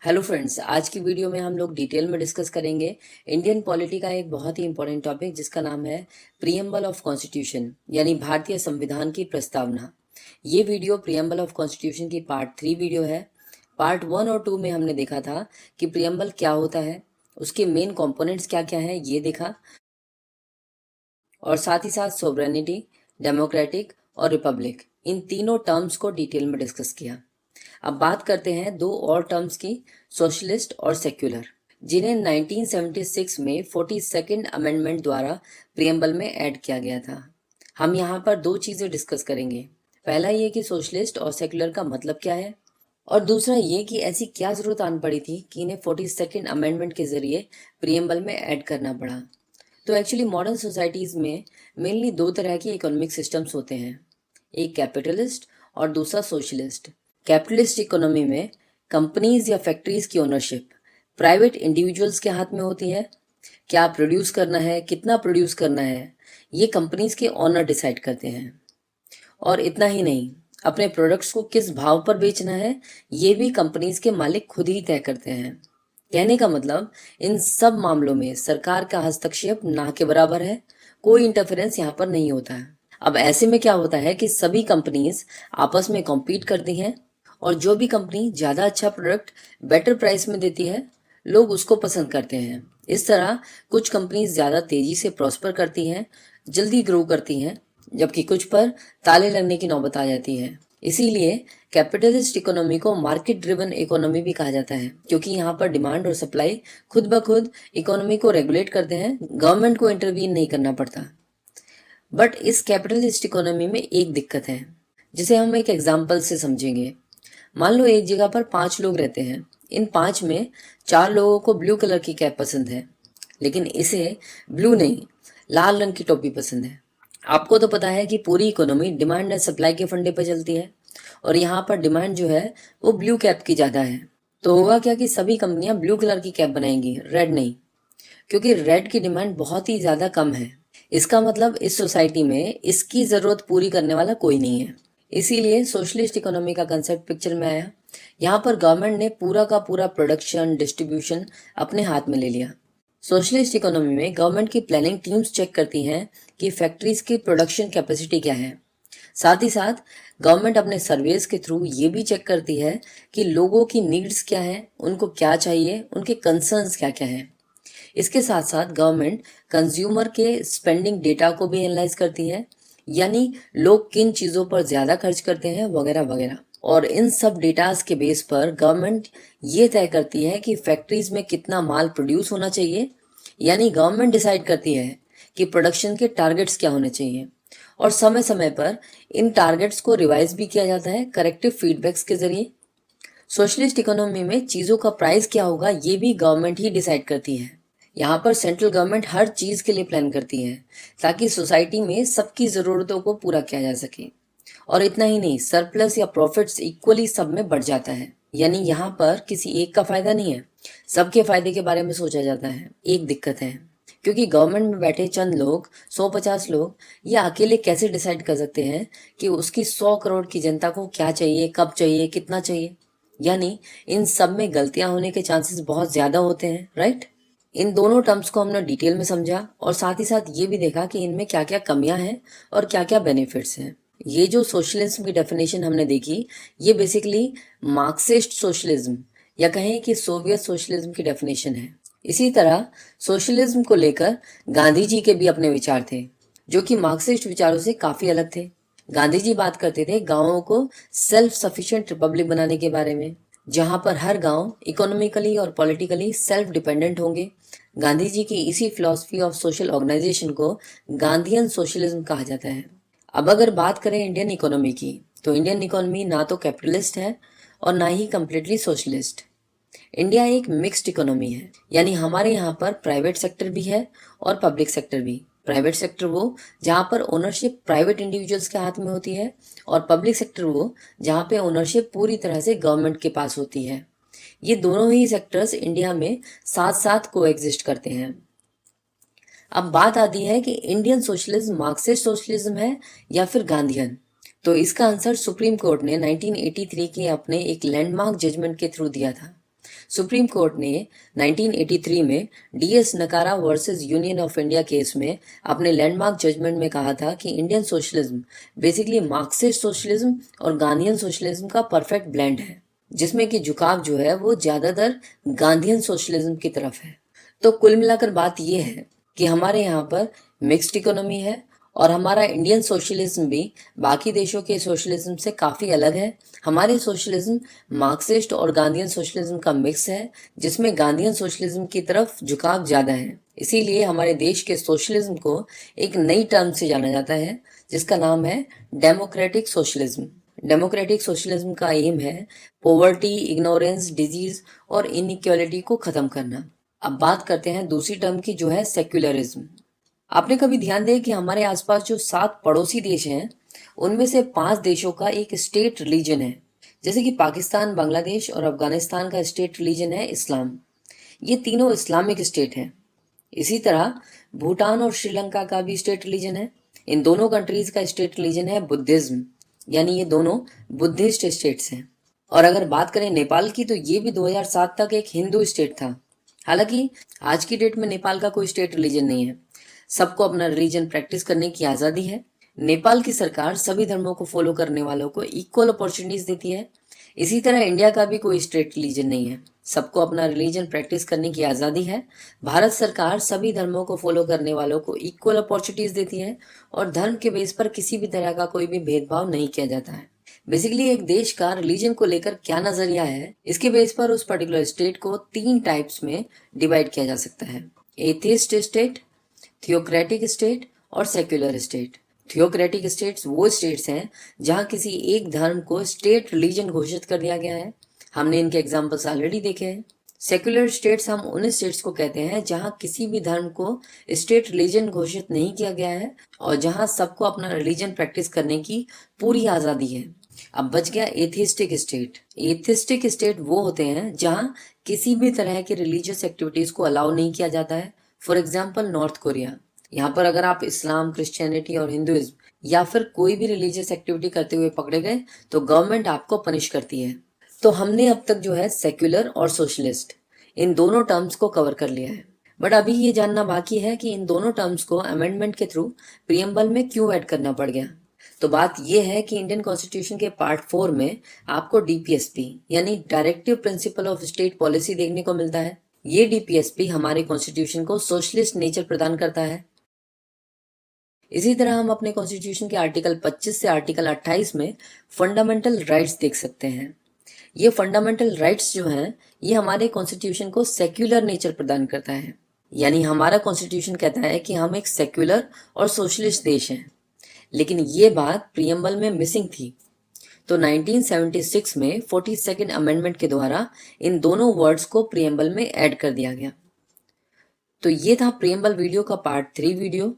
Hello friends, आज की video में हम लोग डिटेल में डिस्कस करेंगे इंडियन पॉलिटी का एक बहुत ही इंपॉर्टेंट टॉपिक जिसका नाम है प्रीएम्बल ऑफ कॉन्स्टिट्यूशन यानी भारतीय संविधान की प्रस्तावना। ये वीडियो प्रीएम्बल ऑफ कॉन्स्टिट्यूशन की पार्ट 3 वीडियो है। पार्ट 1 और 2 में हमने देखा था कि प्रीएम्बल क्या होता है, उसके मेन कंपोनेंट्स क्या क्या हैं ये देखा, और साथ ही साथ सोवरेनिटी, डेमोक्रेटिक और रिपब्लिक, इन तीनों टर्म्स को डिटेल में डिस्कस किया। अब बात करते हैं दो और टर्म्स की, सोशलिस्ट और सेक्युलर, जिन्हें 1976 में 42nd अमेंडमेंट द्वारा प्रियम्बल में ऐड किया गया था। हम यहाँ पर दो चीजें डिस्कस करेंगे। पहला ये कि सोशलिस्ट और सेक्युलर का मतलब क्या है, और दूसरा ये कि ऐसी क्या जरूरत आन पड़ी थी कि इन्हें 42nd अमेंडमेंट के जरिए प्रियम्बल में ऐड करना पड़ा। तो एक्चुअली मॉडर्न सोसाइटीज में मेनली दो तरह की इकोनॉमिक सिस्टम्स होते हैं, एक कैपिटलिस्ट और दूसरा सोशलिस्ट। कैपिटलिस्ट इकोनॉमी में कंपनीज या फैक्ट्रीज की ओनरशिप प्राइवेट इंडिविजुअल्स के हाथ में होती है। क्या प्रोड्यूस करना है, कितना प्रोड्यूस करना है, ये कंपनीज के ओनर डिसाइड करते हैं। और इतना ही नहीं, अपने प्रोडक्ट्स को किस भाव पर बेचना है ये भी कंपनीज के मालिक खुद ही तय करते हैं। कहने का मतलब इन सब मामलों में सरकार का हस्तक्षेप ना के बराबर है, कोई इंटरफेरेंस यहाँ पर नहीं होता है। अब ऐसे में क्या होता है कि सभी कंपनीज आपस में कॉम्पीट करती हैं और जो भी कंपनी ज्यादा अच्छा प्रोडक्ट बेटर प्राइस में देती है लोग उसको पसंद करते हैं। इस तरह कुछ कंपनीज ज्यादा तेजी से प्रॉस्पर करती हैं, जल्दी ग्रो करती हैं, जबकि कुछ पर ताले लगने की नौबत आ जाती है। इसीलिए कैपिटलिस्ट इकोनॉमी को मार्केट ड्रिवन इकोनॉमी भी कहा जाता है, क्योंकि यहाँ पर डिमांड और सप्लाई खुद ब खुद इकोनॉमी को रेगुलेट करते हैं, गवर्नमेंट को इंटरवीन नहीं करना पड़ता। बट इस कैपिटलिस्ट इकोनॉमी में एक दिक्कत है, जिसे हम एक एग्जाम्पल से समझेंगे। मान लो एक जगह पर 5 लोग रहते हैं। इन 5 में 4 लोगों को ब्लू कलर की कैप पसंद है, लेकिन इसे ब्लू नहीं, लाल रंग की टोपी पसंद है। आपको तो पता है कि पूरी इकोनॉमी डिमांड एंड सप्लाई के फंडे पर चलती है, और यहाँ पर डिमांड जो है वो ब्लू कैप की ज्यादा है। तो होगा क्या कि सभी कंपनियां ब्लू कलर की कैप बनाएंगी, रेड नहीं, क्योंकि रेड की डिमांड बहुत ही ज्यादा कम है। इसका मतलब इस सोसाइटी में इसकी जरूरत पूरी करने वाला कोई नहीं है। इसीलिए सोशलिस्ट इकोनॉमी का कंसेप्ट पिक्चर में आया। यहाँ पर गवर्नमेंट ने पूरा का पूरा प्रोडक्शन डिस्ट्रीब्यूशन अपने हाथ में ले लिया। सोशलिस्ट इकोनॉमी में गवर्नमेंट की प्लानिंग टीम्स चेक करती हैं कि फैक्ट्रीज की प्रोडक्शन कैपेसिटी क्या है। साथ ही साथ गवर्नमेंट अपने सर्वेस के थ्रू ये भी चेक करती है कि लोगों की नीड्स क्या है, उनको क्या चाहिए, उनके कंसर्न्स क्या क्या हैं। इसके साथ साथ गवर्नमेंट कंज्यूमर के स्पेंडिंग डेटा को भी एनालाइज करती है, यानी लोग किन चीज़ों पर ज़्यादा खर्च करते हैं वगैरह वगैरह। और इन सब डेटास के बेस पर गवर्नमेंट ये तय करती है कि फैक्ट्रीज में कितना माल प्रोड्यूस होना चाहिए, यानी गवर्नमेंट डिसाइड करती है कि प्रोडक्शन के टारगेट्स क्या होने चाहिए। और समय समय पर इन टारगेट्स को रिवाइज भी किया जाता है करेक्टिव फीडबैक्स के जरिए। सोशलिस्ट इकोनॉमी में चीज़ों का प्राइस क्या होगा ये भी गवर्नमेंट ही डिसाइड करती है। यहाँ पर सेंट्रल गवर्नमेंट हर चीज के लिए प्लान करती है ताकि सोसाइटी में सबकी जरूरतों को पूरा किया जा सके। और इतना ही नहीं, सरप्लस या प्रॉफिट्स इक्वली सब में बढ़ जाता है, यानी यहाँ पर किसी एक का फायदा नहीं है, सबके फायदे के बारे में सोचा जाता है। एक दिक्कत है, क्योंकि गवर्नमेंट में बैठे चंद लोग, 150 लोग, ये अकेले कैसे डिसाइड कर सकते हैं कि उसकी 100 करोड़ की जनता को क्या चाहिए, कब चाहिए, कितना चाहिए। यानी इन सब में गलतियां होने के चांसेस बहुत ज्यादा होते हैं, राइट। इन दोनों टर्म्स को हमने डिटेल में समझा और साथ ही साथ ये भी देखा कि इनमें क्या क्या कमियां हैं और क्या क्या बेनिफिट्स हैं। ये जो सोशलिज्म की डेफिनेशन हमने देखी, ये बेसिकली मार्क्सिस्ट सोशलिज्म या कहें कि सोवियत सोशलिज्म की डेफिनेशन है। इसी तरह सोशलिज्म को लेकर गांधी जी के भी अपने विचार थे, जो कि मार्क्सिस्ट विचारों से काफी अलग थे। गांधी जी बात करते थे गांवों को सेल्फ सफिशिएंट रिपब्लिक बनाने के बारे में, जहां पर हर गांव इकोनॉमिकली और पॉलिटिकली सेल्फ डिपेंडेंट होंगे। गांधी जी की इसी फिलॉसफी ऑफ सोशल ऑर्गेनाइजेशन को गांधीयन सोशलिज्म कहा जाता है। अब अगर बात करें इंडियन इकोनॉमी की, तो इंडियन इकोनॉमी ना तो कैपिटलिस्ट है और ना ही कम्प्लीटली सोशलिस्ट। इंडिया एक मिक्स्ड इकोनॉमी है, यानी हमारे यहाँ पर प्राइवेट सेक्टर भी है और पब्लिक सेक्टर भी। प्राइवेट सेक्टर वो जहाँ पर ओनरशिप प्राइवेट इंडिविजुअल्स के हाथ में होती है, और पब्लिक सेक्टर वो जहाँ पे ओनरशिप पूरी तरह से गवर्नमेंट के पास होती है। ये दोनों ही सेक्टर्स इंडिया में साथ साथ को एग्जिस्ट करते हैं। अब बात आती है कि इंडियन सोशलिज्म मार्क्सिस्ट सोशलिज्म है या फिर गांधीयन। तो इसका आंसर सुप्रीम कोर्ट ने 1983 के अपने एक लैंडमार्क जजमेंट के थ्रू दिया था। सुप्रीम कोर्ट ने 1983 में डीएस नकारा versus union of India case में अपने लैंडमार्क जजमेंट में कहा था कि Indian socialism basically Marxist socialism और गांधीयन सोशलिज्म का परफेक्ट ब्लेंड है, जिसमें कि झुकाव जो है वो ज्यादातर गांधीयन सोशलिज्म की तरफ है। तो कुल मिलाकर बात यह है कि हमारे यहाँ पर मिक्स्ड इकोनॉमी है और हमारा इंडियन सोशलिज्म भी बाकी देशों के सोशलिज्म से काफी अलग है। हमारे सोशलिज्म मार्क्सिस्ट और गांधीयन सोशलिज्म का मिक्स है, जिसमें गांधीयन सोशलिज्म की तरफ झुकाव ज्यादा है। इसीलिए हमारे देश के सोशलिज्म को एक नई टर्म से जाना जाता है, जिसका नाम है डेमोक्रेटिक सोशलिज्म। डेमोक्रेटिक सोशलिज्म का एम है पॉवर्टी, इग्नोरेंस, डिजीज और इनइक्वालिटी को खत्म करना। अब बात करते हैं दूसरी टर्म की, जो है सेक्युलरिज्म। आपने कभी ध्यान दिया कि हमारे आसपास जो 7 पड़ोसी देश हैं, उनमें से 5 देशों का एक स्टेट रिलीजन है। जैसे कि पाकिस्तान, बांग्लादेश और अफगानिस्तान का स्टेट रिलीजन है इस्लाम। ये तीनों इस्लामिक स्टेट हैं। इसी तरह भूटान और श्रीलंका का भी स्टेट रिलीजन है। इन दोनों कंट्रीज का स्टेट रिलीजन है बुद्धिज्म, यानी ये दोनों बुद्धिस्ट स्टेट्स हैं। और अगर बात करें नेपाल की, तो ये भी 2007 तक एक हिंदू स्टेट था। हालांकि आज की डेट में नेपाल का कोई स्टेट रिलीजन नहीं है। सबको अपना रिलीजन प्रैक्टिस करने की आजादी है। नेपाल की सरकार सभी धर्मों को फॉलो करने वालों को इक्वल अपॉर्चुनिटीज देती है। इसी तरह इंडिया का भी कोई स्टेट रिलीजन नहीं है। सबको अपना रिलीजन प्रैक्टिस करने की आजादी है। भारत सरकार सभी धर्मों को फॉलो करने वालों को इक्वल अपॉर्चुनिटीज देती है और धर्म के बेस पर किसी भी तरह का कोई भी भेदभाव नहीं किया जाता है। बेसिकली एक देश का रिलीजन को लेकर क्या नजरिया है, इसके बेस पर उस पर्टिकुलर स्टेट को 3 टाइप्स में डिवाइड किया जा सकता है: एथिस्ट स्टेट, थियोक्रेटिक स्टेट और सेक्युलर स्टेट। थियोक्रेटिक स्टेट्स वो स्टेट्स हैं जहां किसी एक धर्म को स्टेट रिलीजन घोषित कर दिया गया है। हमने इनके एग्जाम्पल्स ऑलरेडी देखे हैं। सेक्युलर स्टेट्स हम उन स्टेट्स को कहते हैं जहां किसी भी धर्म को स्टेट रिलीजन घोषित नहीं किया गया है और जहां सबको अपना रिलीजन प्रैक्टिस करने की पूरी आजादी है। अब बच गया एथिस्टिक स्टेट। एथिस्टिक स्टेट वो होते हैं जहां किसी भी तरह की रिलीजियस एक्टिविटीज को अलाउ नहीं किया जाता है। For example north Korea. यहाँ पर अगर आप इस्लाम, क्रिश्चियनिटी और हिंदुइज्म या फिर कोई भी रिलीजियस एक्टिविटी करते हुए पकड़े गए तो गवर्नमेंट आपको पनिश करती है। तो हमने अब तक जो है सेक्युलर और सोशलिस्ट, इन दोनों टर्म्स को कवर कर लिया है। बट अभी ये जानना बाकी है कि इन दोनों टर्म्स को अमेंडमेंट के थ्रू प्रीएम्बल में क्यों ऐड करना पड़ गया। तो बात यह है कि इंडियन कॉन्स्टिट्यूशन के पार्ट 4 में आपको डीपीएसपी यानी directive principle of state policy देखने को मिलता है। ये डीपीएसपी हमारे कॉन्स्टिट्यूशन को सोशलिस्ट नेचर प्रदान करता है। इसी तरह हम अपने कॉन्स्टिट्यूशन के आर्टिकल 25 से आर्टिकल 28 में फंडामेंटल राइट्स देख सकते हैं। ये फंडामेंटल राइट्स जो हैं, ये हमारे कॉन्स्टिट्यूशन को सेक्युलर नेचर प्रदान करता है। यानी हमारा कॉन्स्टिट्यूशन कहता है कि हम एक सेक्युलर और सोशलिस्ट देश हैं। लेकिन ये बात प्रीएम्बल में मिसिंग थी। तो 1976 में 42nd अमेंडमेंट के द्वारा इन दोनों वर्ड्स को प्रीएम्बल में ऐड कर दिया गया। तो ये था प्रीएम्बल वीडियो का पार्ट 3 वीडियो।